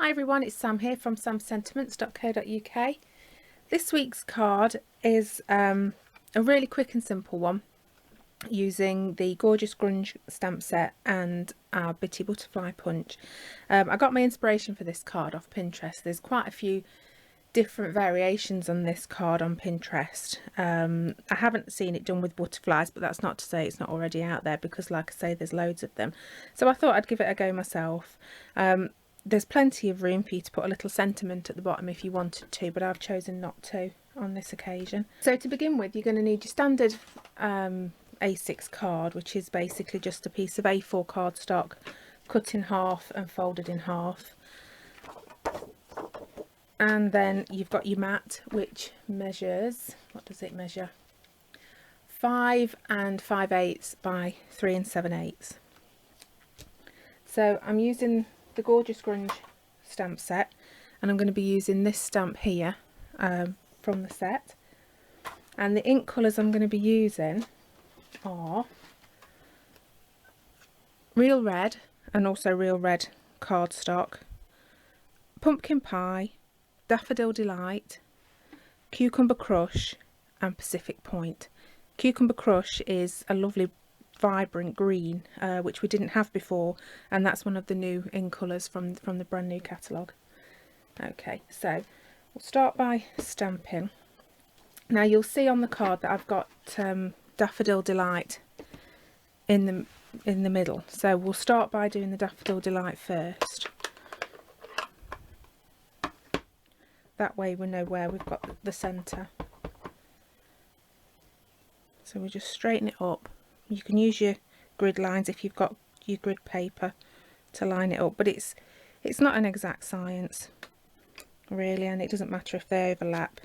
Hi everyone, it's Sam here from samsentiments.co.uk. This week's card is a really quick and simple one using the gorgeous Grunge stamp set and our Bitty Butterfly punch. I got my inspiration for this card off Pinterest. There's quite a few different variations on this card on Pinterest. I haven't seen it done with butterflies, but that's not to say it's not already out there, because like I say, there's loads of them. So I thought I'd give it a go myself. There's plenty of room for you to put a little sentiment at the bottom if you wanted to, but I've chosen not to on this occasion. So to begin with, you're going to need your standard A6 card, which is basically just a piece of A4 cardstock cut in half and folded in half. And then you've got your mat, which measures, what does it measure? 5 5/8 by 3 7/8. So I'm using the gorgeous Grunge stamp set, and I'm going to be using this stamp here from the set. And the ink colours I'm going to be using are Real Red, and also Real Red cardstock, Pumpkin Pie, Daffodil Delight, Cucumber Crush and Pacific Point. Cucumber Crush is a lovely vibrant green, which we didn't have before, and that's one of the new ink colours from the brand new catalogue. Okay, so we'll start by stamping. Now you'll see on the card that I've got Daffodil Delight in the middle, so we'll start by doing the Daffodil Delight first. That way we know where we've got the centre. So we just straighten it up. You can use your grid lines if you've got your grid paper to line it up, but it's not an exact science really, and it doesn't matter if they overlap.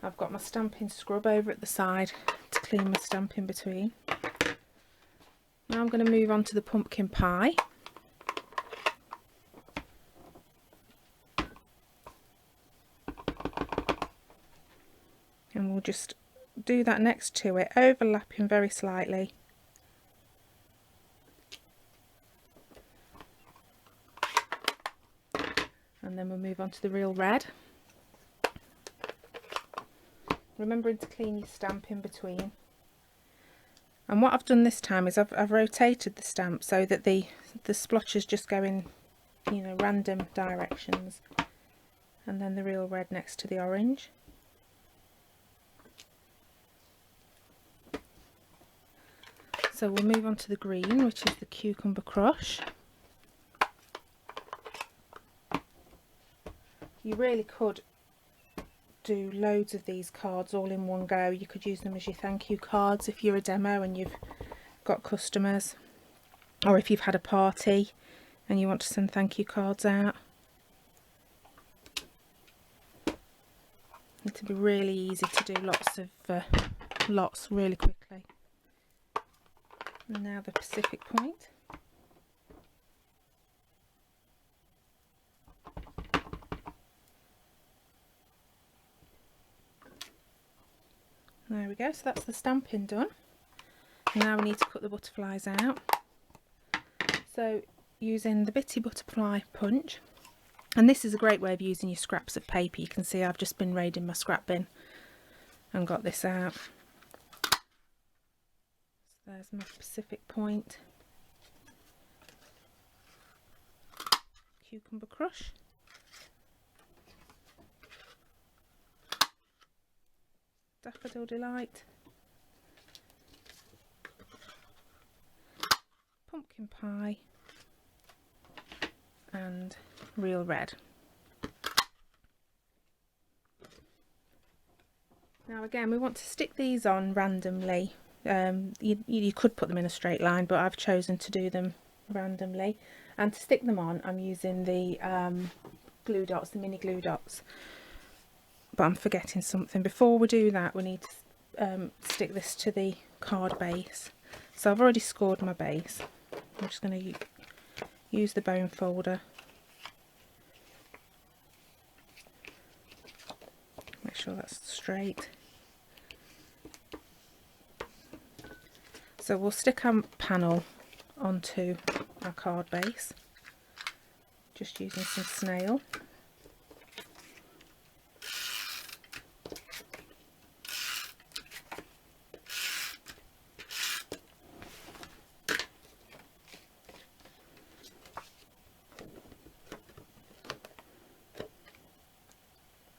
I've got my stamping scrub over at the side to clean my stamp in between. Now I'm going to move on to the Pumpkin Pie. And we'll just do that next to it, overlapping very slightly. And then we'll move on to the Real Red. Remembering to clean your stamp in between. And what I've done this time is I've rotated the stamp so that the splotches just go in, you know, random directions. And then the Real Red next to the orange. So we'll move on to the green, which is the Cucumber Crush. You really could do loads of these cards all in one go. You could use them as your thank you cards if you're a demo and you've got customers, or if you've had a party and you want to send thank you cards out. It'll be really easy to do lots really quickly. And now the Pacific Point. There we go, so that's the stamping done. Now we need to cut the butterflies out. So using the Bitty Butterfly punch, and this is a great way of using your scraps of paper. You can see I've just been raiding my scrap bin and got this out. So there's my Pacific Point, Cucumber Crush, Daffodil Delight, Pumpkin Pie and Real Red. Now again, we want to stick these on randomly. You could put them in a straight line, but I've chosen to do them randomly. And to stick them on, I'm using the glue dots, the mini glue dots. But I'm forgetting something. Before we do that, we need to stick this to the card base. So I've already scored my base. I'm just going to use the bone folder. Make sure that's straight. So we'll stick our panel onto our card base, just using some Snail.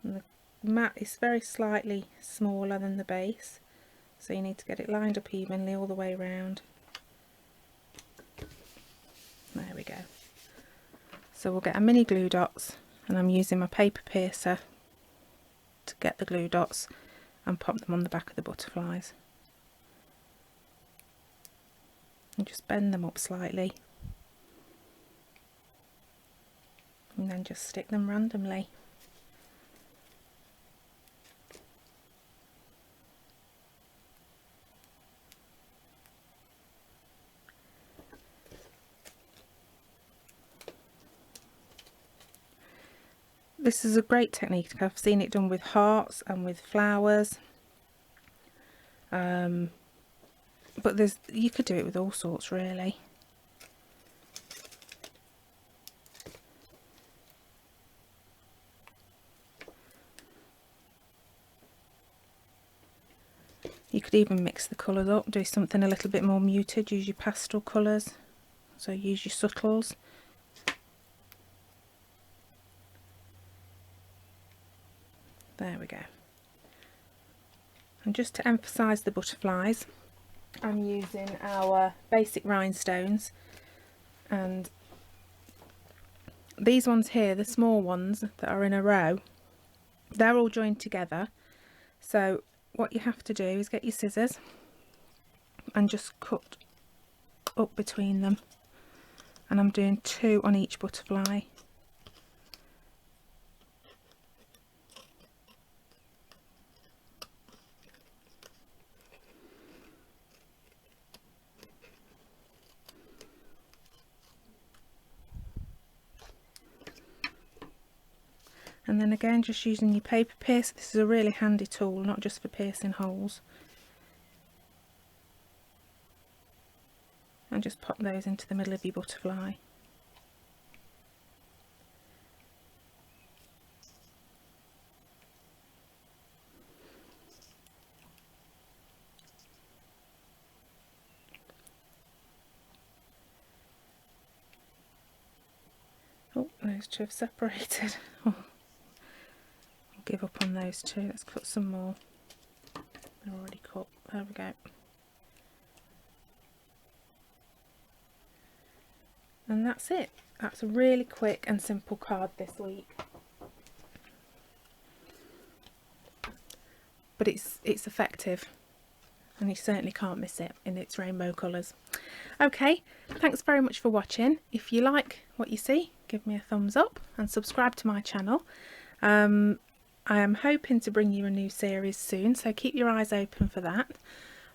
And the mat is very slightly smaller than the base, so you need to get it lined up evenly all the way around. There we go. So we'll get our mini glue dots, and I'm using my paper piercer to get the glue dots and pop them on the back of the butterflies. And just bend them up slightly, and then just stick them randomly. This is a great technique. I've seen it done with hearts and with flowers, but you could do it with all sorts really. You could even mix the colours up, do something a little bit more muted, use your pastel colours, so use your subtles. There we go. And just to emphasise the butterflies, I'm using our basic rhinestones, and these ones here, the small ones that are in a row, they're all joined together. So what you have to do is get your scissors and just cut up between them, and I'm doing 2 on each butterfly. And then again, just using your paper piercer. This is a really handy tool, not just for piercing holes. And just pop those into the middle of your butterfly. Oh, those two have separated. Oh. Give up on those two. Let's cut some more. They're already cut. There we go. And that's it. That's a really quick and simple card this week. But it's effective, and you certainly can't miss it in its rainbow colours. Okay, thanks very much for watching. If you like what you see, give me a thumbs up and subscribe to my channel. I am hoping to bring you a new series soon, so keep your eyes open for that.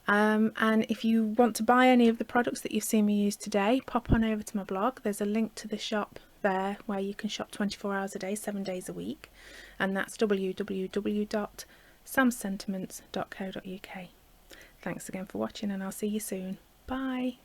And if you want to buy any of the products that you've seen me use today, pop on over to my blog. There's a link to the shop there where you can shop 24 hours a day, 7 days a week, and that's www.samsentiments.co.uk. Thanks again for watching, and I'll see you soon. Bye.